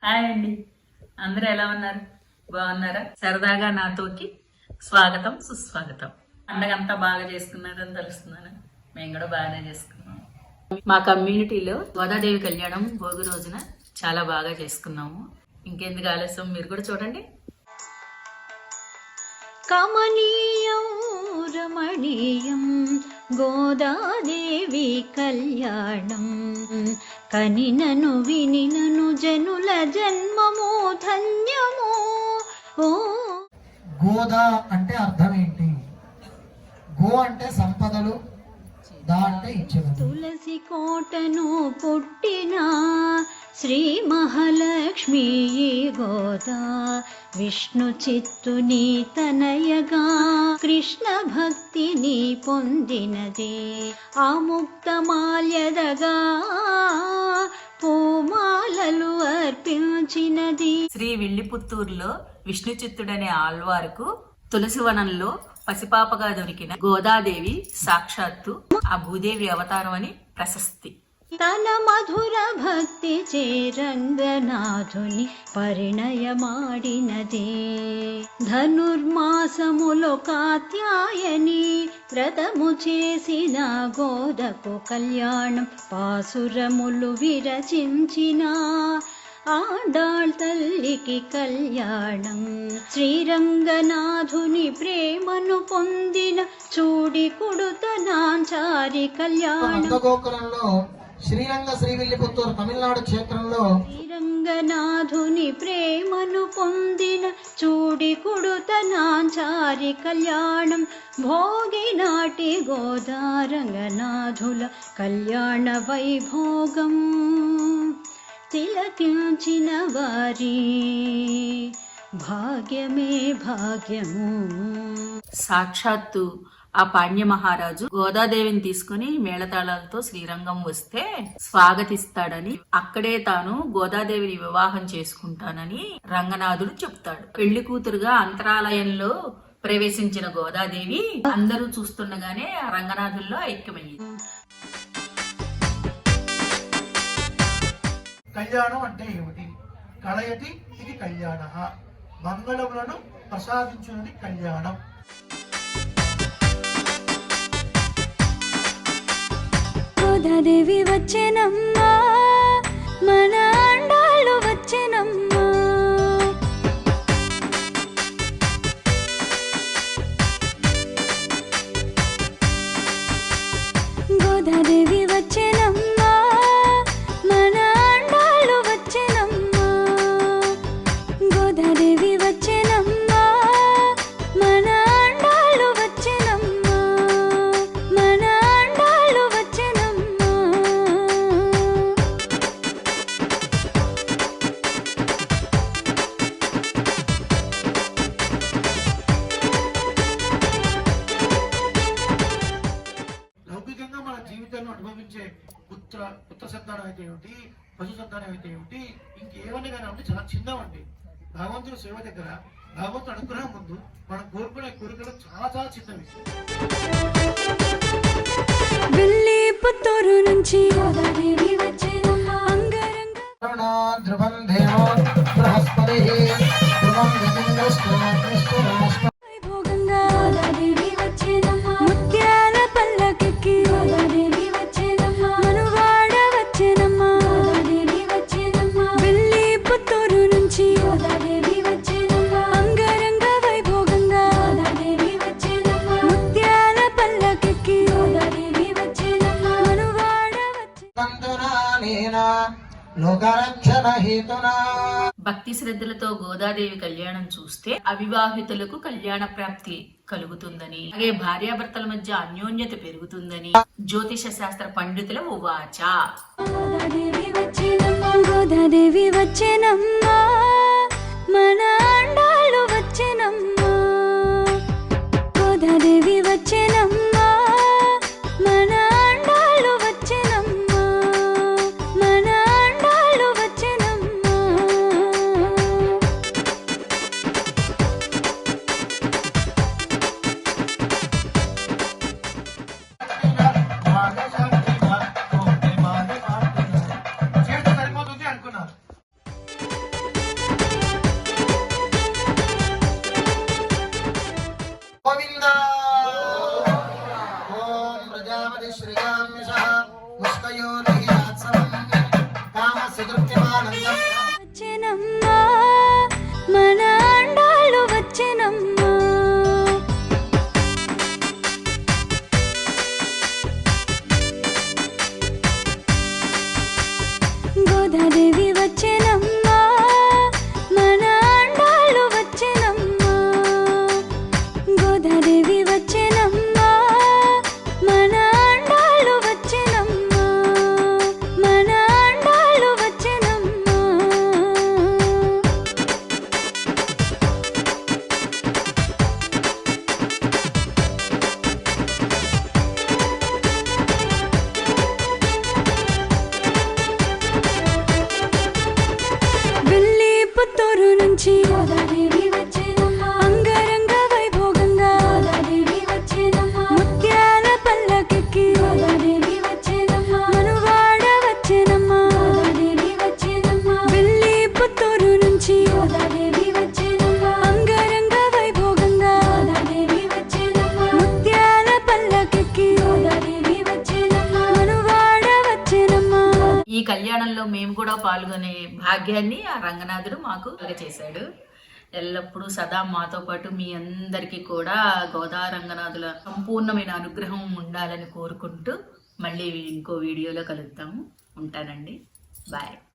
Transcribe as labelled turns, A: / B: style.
A: Hi అండి, అందరూ ఎలా ఉన్నారు? బాగున్నారా? సరదాగా నాతోకి స్వాగతం సుస్వాగతం. పండగంతా బాగా చేసుకున్నారని తెలుస్తున్నాను. మేము కూడా బాగానే చేసుకున్నాం. మా కమ్యూనిటీలో గోదాదేవి కళ్యాణం భోగి రోజున చాలా బాగా చేసుకున్నాము. ఇంకెందుకు ఆలస్యం, మీరు కూడా చూడండి.
B: కమనీయం రమణీయం గోదాదేవి కళ్యాణం, కనినను వినినను జనుల జన్మము ధన్యము. ఓ
C: గోదా అంటే అర్థం ఏంటి? గో అంటే సంపదలు, దా అంటే ఇచ్చేది.
B: తులసి కోటను పుట్టిన శ్రీ మహాలక్ష్మి గోదా, విష్ణు చిత్తుని తనయగా కృష్ణ భక్తిని పొందినది. ఆముక్తమాల్యదగా పూమాలలు అర్పించినది.
A: శ్రీ విల్లిపుత్తూరులో విష్ణు చిత్తుడనే ఆళ్వారుకు తులసివనంలో పసిపాపగా దొరికిన గోదాదేవి సాక్షాత్తు ఆ భూదేవి అవతారం అని ప్రశస్తి.
B: తన మధుర భక్తి చే రంగనాథుని పరిణయమాడినది. ధనుర్మాసములో కాత్యాయని వ్రతము చేసిన గోదకు కళ్యాణం, పాసురములు విరచించిన ఆడాళ్ తల్లికి కళ్యాణం. శ్రీరంగనాథుని ప్రేమను పొందిన చూడి కుడుతనాంచారి కళ్యాణం.
C: శ్రీరంగ శ్రీ విల్లిపుత్తూరు తమిళనాడు క్షేత్రంలో
B: శ్రీరంగనాథుని ప్రేమను పొందిన చూడి కుడుతనాంచారి కళ్యాణం. భోగి నాటి గోదారంగనాథుల కళ్యాణ వైభోగం తిలకించిన వారి భాగ్యమే భాగ్యము.
A: సాక్షాత్తు ఆ పాండ్య మహారాజు గోదాదేవిని తీసుకుని మేళతాళాలతో శ్రీరంగం వస్తే స్వాగతిస్తాడని, అక్కడే తాను గోదాదేవిని వివాహం చేసుకుంటానని రంగనాథుడు చెప్తాడు. పెళ్లి కూతురుగా అంతరాలయంలో ప్రవేశించిన గోదాదేవి అందరూ చూస్తుండగానే రంగనాథుల్లో ఐక్యమయ్యింది.
C: కళ్యాణం అంటే ఏమిటి? కళయతి ఇది కళ్యాణ, మంగళములను ప్రసాదించున్నది కళ్యాణం.
B: గోదాదేవి వచ్చెనమ్మా, మన అండాళ్ళు వచ్చెనమ్మా. గోదాదేవి వచ్చెనమ్మా, మన అండాళ్ళు వచ్చెనమ్మా. గోదాదేవి వచ్చెనమ్మా, మన అండాళ్ళు వచ్చెనమ్మా. మన అండాళ్ళు వచ్చెనమ్మా.
C: లౌకికంగా మన జీవితంలో అనుభవించే పుత్ర సంతానం అయితే ఏమిటి, పశు సంతానం అయితే ఏమిటి, ఇంకేమన్నా కానీ అంటే చాలా చిన్నవండి. భగవంతుడి సేవ దగ్గర, భగవంతుడు అనుగ్రహం ముందు మనం కోరుకునే కోరికలు చాలా చాలా చిన్నవి.
B: విల్లిపుత్తూరు నుంచి గోదాదేవి వచ్చెనమ్మా. అంగరంగ
C: ధ్రువం దేవో బృహస్పతి ధ్రువం
B: వైభోగంగా గోదాదేవి వచ్చెనమ్మా. ముత్యాల పల్లకికి గోదాదేవి వచ్చెనమ్మా. మనువాడ వచ్చెనమ్మా. గోదాదేవి వచ్చెనమ్మా. విల్లిపుత్తూరు నుంచి గోదాదేవి వచ్చెనమ్మా. అంగరంగ వైభోగంగా గోదాదేవి వచ్చెనమ్మా. ముత్యాల పల్లకికి గోదాదేవి వచ్చెనమ్మా. మనువాడ వచ్చెనమ్మా.
C: లోకరక్షణ హేతునా.
A: భక్తి శ్రద్ధలతో గోదాదేవి కళ్యాణం చూస్తే అవివాహితులకు కళ్యాణ ప్రాప్తి కలుగుతుందని, అలాగే భార్యాభర్తల మధ్య అన్యోన్యత పెరుగుతుందని జ్యోతిష శాస్త్ర పండితుల ఉవాచ.
B: గోదాదేవి వచ్చెనమ్మా. గోదాదేవి వచ్చెనమ్మా, మన అండాళ్ళు వచ్చెనమ్మా. గోదాదేవి వచ్చెనమ్మా, మన అండాళ్ళు వచ్చెనమ్మా. మన అండాళ్ళు వచ్చెనమ్మా.
C: చేత సరిపోతుంది అనుకున్నారు.
B: నుంచి గోదాదేవి వచ్చేనమ్మ అంగరంగ వైభోగంగా గోదాదేవి వచ్చేనమ్మ ముత్యాల పల్లకెక్కి గోదాదేవి వచ్చేనమ్మ మనువాడ వచ్చేనమ్మ గోదాదేవి వచ్చేనమ్మ వెళ్ళి పుత్తూరు నుంచి గోదాదేవి వచ్చేనమ్మ అంగరంగ వైభోగంగా గోదాదేవి వచ్చేనమ్మ ముత్యాల పల్లకెక్కి గోదాదేవి వచ్చేనమ్మ మనువాడ వచ్చేనమ్మ.
A: ఈ కళ్యాణంలో మేము కూడా పాల్గొనే భాగ్యాన్ని ఆ రంగనాథుడు మాకు చేశాడు. ఎల్లప్పుడూ సదా మాతో పాటు మీ అందరికీ కూడా గోదా రంగనాథుల సంపూర్ణమైన అనుగ్రహం ఉండాలని కోరుకుంటూ మళ్ళీ ఇంకో వీడియోలో కలుద్దాము. ఉంటానండి. బాయ్.